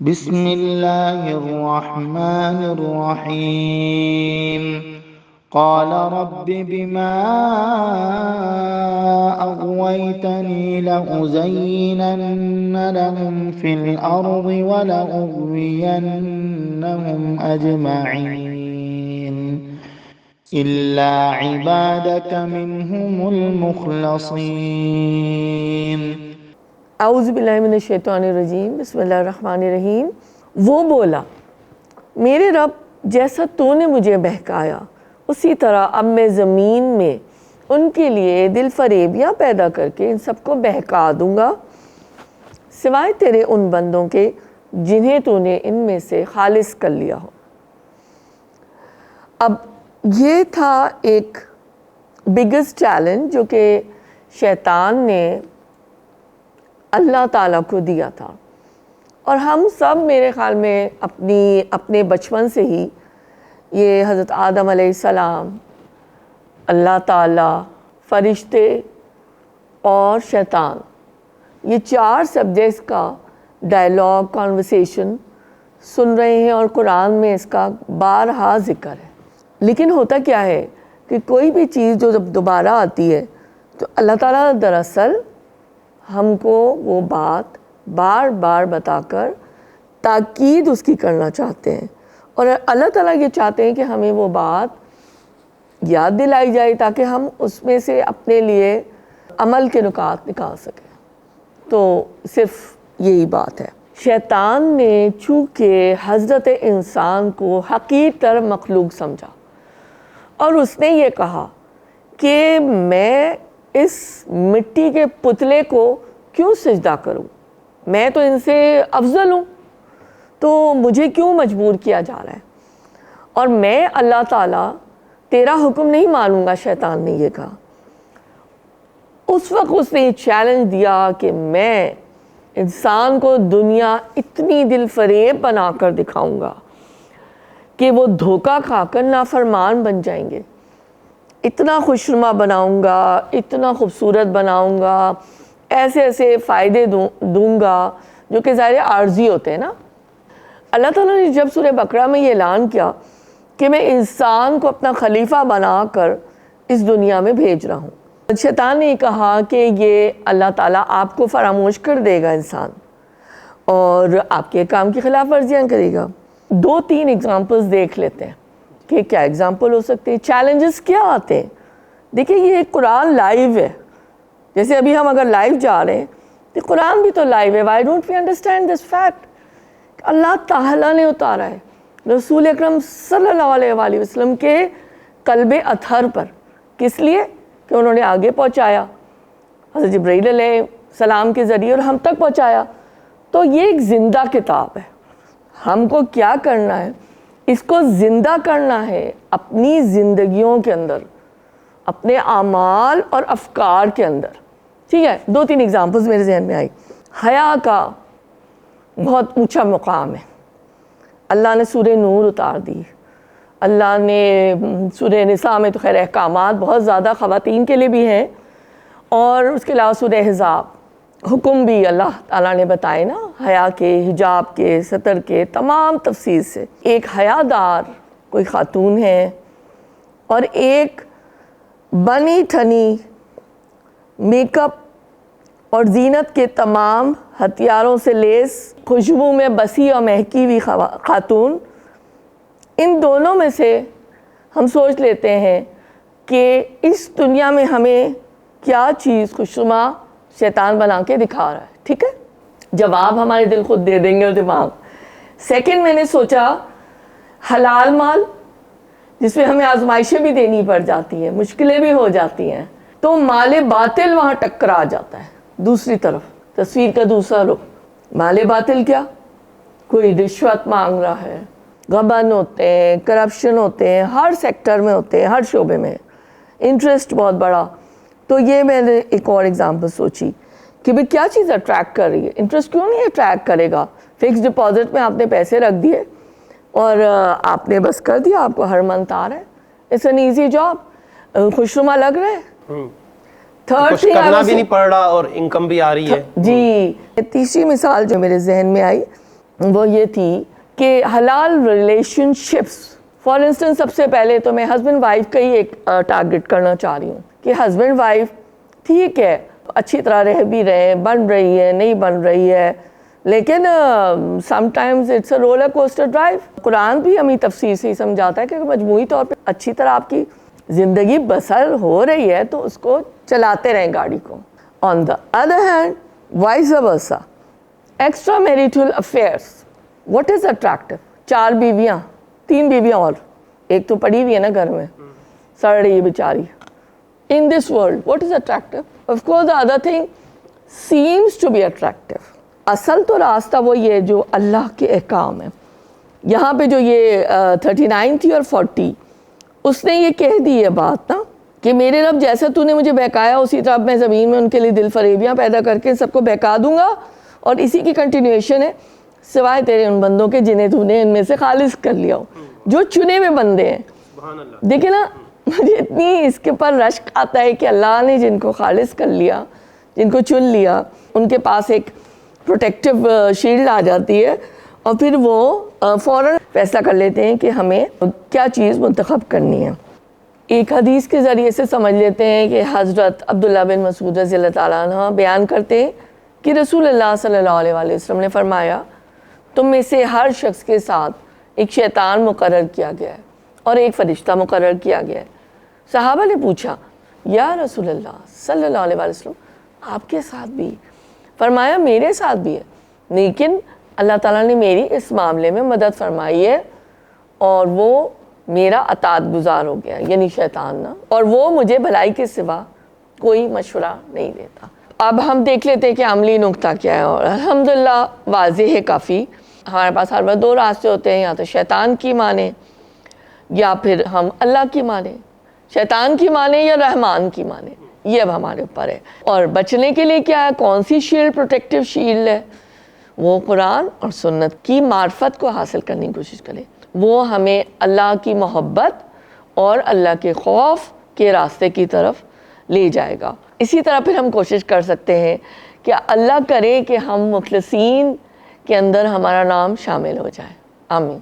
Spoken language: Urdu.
بسم اللہ الرحمن الرحیم قال رب بما أغويتني لأزينن لهم في الأرض ولأغوينهم أجمعين إلا عبادك منهم المخلصين۔ اعوذ باللہ من الشیطان الرجیم، بسم اللہ الرحمن الرحیم۔ وہ بولا، میرے رب جیسا تو نے مجھے بہکایا اسی طرح اب میں زمین میں ان کے لیے دل فریبیاں پیدا کر کے ان سب کو بہکا دوں گا، سوائے تیرے ان بندوں کے جنہیں تو نے ان میں سے خالص کر لیا ہو۔ اب یہ تھا ایک بگسٹ چیلنج جو کہ شیطان نے اللہ تعالیٰ کو دیا تھا، اور ہم سب میرے خیال میں اپنے بچپن سے ہی یہ حضرت آدم علیہ السلام، اللہ تعالیٰ، فرشتے اور شیطان، یہ چار سبجیکٹس کا ڈائلاگ کانورسیشن سن رہے ہیں، اور قرآن میں اس کا بارہا ذکر ہے۔ لیکن ہوتا کیا ہے کہ کوئی بھی چیز جو جب دوبارہ آتی ہے تو اللہ تعالیٰ دراصل ہم کو وہ بات بار بار بتا کر تاکید اس کی کرنا چاہتے ہیں، اور اللہ تعالیٰ یہ چاہتے ہیں کہ ہمیں وہ بات یاد دلائی جائے تاکہ ہم اس میں سے اپنے لیے عمل کے نکات نکال سکیں۔ تو صرف یہی بات ہے۔ شیطان نے چونکہ حضرت انسان کو حقیر تر مخلوق سمجھا، اور اس نے یہ کہا کہ میں اس مٹی کے پتلے کو کیوں سجدہ کروں، میں تو ان سے افضل ہوں، تو مجھے کیوں مجبور کیا جا رہا ہے، اور میں اللہ تعالیٰ تیرا حکم نہیں مانوں گا۔ شیطان نے یہ کہا۔ اس وقت اس نے یہ چیلنج دیا کہ میں انسان کو دنیا اتنی دل فریب بنا کر دکھاؤں گا کہ وہ دھوکہ کھا کر نافرمان بن جائیں گے، اتنا خوشنما بناؤں گا، اتنا خوبصورت بناؤں گا، ایسے ایسے فائدے دوں گا جو کہ ظاہر عارضی ہوتے ہیں نا۔ اللہ تعالیٰ نے جب سورہ بقرہ میں یہ اعلان کیا کہ میں انسان کو اپنا خلیفہ بنا کر اس دنیا میں بھیج رہا ہوں، شیطان نے کہا کہ یہ اللہ تعالیٰ آپ کو فراموش کر دے گا انسان، اور آپ کے کام کی خلاف ورزیاں کرے گا۔ دو تین ایگزامپلز دیکھ لیتے ہیں کہ کیا ایگزامپل ہو سکتے ہیں، چیلنجز کیا آتے ہیں۔ دیکھیں یہ قرآن لائیو ہے، جیسے ابھی ہم اگر لائیو جا رہے ہیں تو قرآن بھی تو لائیو ہے۔ Why don't we understand this fact? اللہ تعالیٰ نے اتارا ہے رسول اکرم صلی اللہ علیہ وآلہ وسلم کے قلب اطہر پر، کس لیے؟ کہ انہوں نے آگے پہنچایا حضرت جبرائیل علیہ السلام کے ذریعے، اور ہم تک پہنچایا۔ تو یہ ایک زندہ کتاب ہے، ہم کو کیا کرنا ہے؟ اس کو زندہ کرنا ہے اپنی زندگیوں کے اندر، اپنے اعمال اور افکار کے اندر۔ ٹھیک ہے، دو تین ایگزامپلز میرے ذہن میں آئی۔ حیا کا بہت اونچا مقام ہے، اللہ نے سورہ نور اتار دی، اللہ نے سورہ نساء میں تو خیر احکامات بہت زیادہ خواتین کے لیے بھی ہیں، اور اس کے علاوہ سورہ احزاب حکم بھی اللہ تعالیٰ نے بتائے نا، حیا کے، حجاب کے، ستر کے، تمام تفصیل سے۔ ایک حیا دار کوئی خاتون ہے، اور ایک بنی ٹھنی میک اپ اور زینت کے تمام ہتھیاروں سے لیس، خوشبو میں بسی اور مہکی ہوئی خاتون۔ ان دونوں میں سے ہم سوچ لیتے ہیں کہ اس دنیا میں ہمیں کیا چیز خوشنما شیطان بنا کے دکھا رہا ہے۔ ٹھیک ہے، جواب ہمارے دل خود دے دیں گے اور دماغ۔ سیکنڈ میں نے سوچا حلال مال، جس میں ہمیں آزمائشیں بھی دینی پڑ جاتی ہیں، مشکلیں بھی ہو جاتی ہیں، تو مال باطل وہاں ٹکرا جاتا ہے۔ دوسری طرف تصویر کا دوسرا رخ، مال باطل کیا؟ کوئی رشوت مانگ رہا ہے، غبن ہوتے ہیں، کرپشن ہوتے ہیں، ہر سیکٹر میں ہوتے ہیں، ہر شعبے میں، انٹرسٹ بہت بڑا۔ تو یہ میں نے ایک اور ایگزامپل سوچی کہ بھئی کیا چیز اٹریکٹ کر رہی ہے؟ انٹرسٹ کیوں نہیں اٹریکٹ کرے گا؟ فکس ڈپازٹ میں آپ نے پیسے رکھ دیے اور آپ نے بس کر دیا، آپ کو ہر منتھ آ رہا ہے، اٹس این ایزی جاب، خوشنما لگ رہا ہے۔ کچھ کرنا بھی نہیں پڑ رہا اور انکم بھی آ رہی ہے۔ جی، تیسری مثال جو میرے ذہن میں آئی وہ یہ تھی کہ حلال ریلیشن شپس، فار انسٹنس سب سے پہلے تو میں ہسبینڈ وائف کا ہی ایک ٹارگٹ کرنا چاہ رہی ہوں کہ ہسبینڈ وائف ٹھیک ہے اچھی طرح رہ بھی رہے، بن رہی ہے نہیں بن رہی ہے، لیکن sometimes it's a roller coaster drive. قرآن بھی ہمیں تفسیر سے ہی سمجھاتا ہے کہ مجموعی طور پہ اچھی طرح آپ کی زندگی بسر ہو رہی ہے تو اس کو چلاتے رہیں گاڑی کو. On the other hand vice versa, extra marital affairs, what is attractive? 4 بیویاں، 3 بیویاں اور ایک تو پڑی ہوئی ہے نا گھر میں سڑ رہی ہے بیچاری. In this world, what is attractive? Of course, the other thing seems to be attractive. اصل تو راستہ وہ یہ جو اللہ کے احکام ہے. یہاں پہ جو یہ 39 تھی اور 40، اس نے یہ کہہ دی یہ بات نا کہ میرے رب جیسا تو نے مجھے بہکایا اسی طرح میں زمین میں ان کے لیے دل فریبیاں پیدا کر کے سب کو بہکا دوں گا، اور اسی کی کنٹینیویشن ہے سوائے تیرے ان بندوں کے جنہیں تو نے ان میں سے خالص کر لیا ہو، جو چنے ہوئے بندے ہیں. دیکھیں نا مجھے اتنی اس کے پر رشک آتا ہے کہ اللہ نے جن کو خالص کر لیا، جن کو چن لیا، ان کے پاس ایک پروٹیکٹیو شیلڈ آ جاتی ہے اور پھر وہ فوراً فیصلہ کر لیتے ہیں کہ ہمیں کیا چیز منتخب کرنی ہے. ایک حدیث کے ذریعے سے سمجھ لیتے ہیں کہ حضرت عبداللہ بن مسعود رضی اللہ تعالیٰ عنہ بیان کرتے ہیں کہ رسول اللہ صلی اللہ علیہ وسلم نے فرمایا تم میں سے ہر شخص کے ساتھ ایک شیطان مقرر کیا گیا ہے اور ایک فرشتہ مقرر کیا گیا ہے. صحابہ نے پوچھا یا رسول اللہ صلی اللہ علیہ وسلم آپ کے ساتھ بھی؟ فرمایا میرے ساتھ بھی ہے، لیکن اللہ تعالیٰ نے میری اس معاملے میں مدد فرمائی ہے اور وہ میرا اطاعت گزار ہو گیا، یعنی شیطان نا، اور وہ مجھے بھلائی کے سوا کوئی مشورہ نہیں دیتا. اب ہم دیکھ لیتے ہیں کہ عملی نقطہ کیا ہے، اور الحمدللہ واضح ہے کافی. ہمارے پاس ہر بار 2 راستے ہوتے ہیں، یا تو شیطان کی مانیں یا پھر ہم اللہ کی مانیں، شیطان کی مانیں یا رحمان کی مانیں، یہ اب ہمارے اوپر ہے. اور بچنے کے لیے کیا ہے، کون سی شیلڈ پروٹیکٹیو شیلڈ ہے؟ وہ قرآن اور سنت کی معرفت کو حاصل کرنے کی کوشش کریں. وہ ہمیں اللہ کی محبت اور اللہ کے خوف کے راستے کی طرف لے جائے گا. اسی طرح پھر ہم کوشش کر سکتے ہیں کہ اللہ کرے کہ ہم مخلصین کے اندر ہمارا نام شامل ہو جائے. آمین.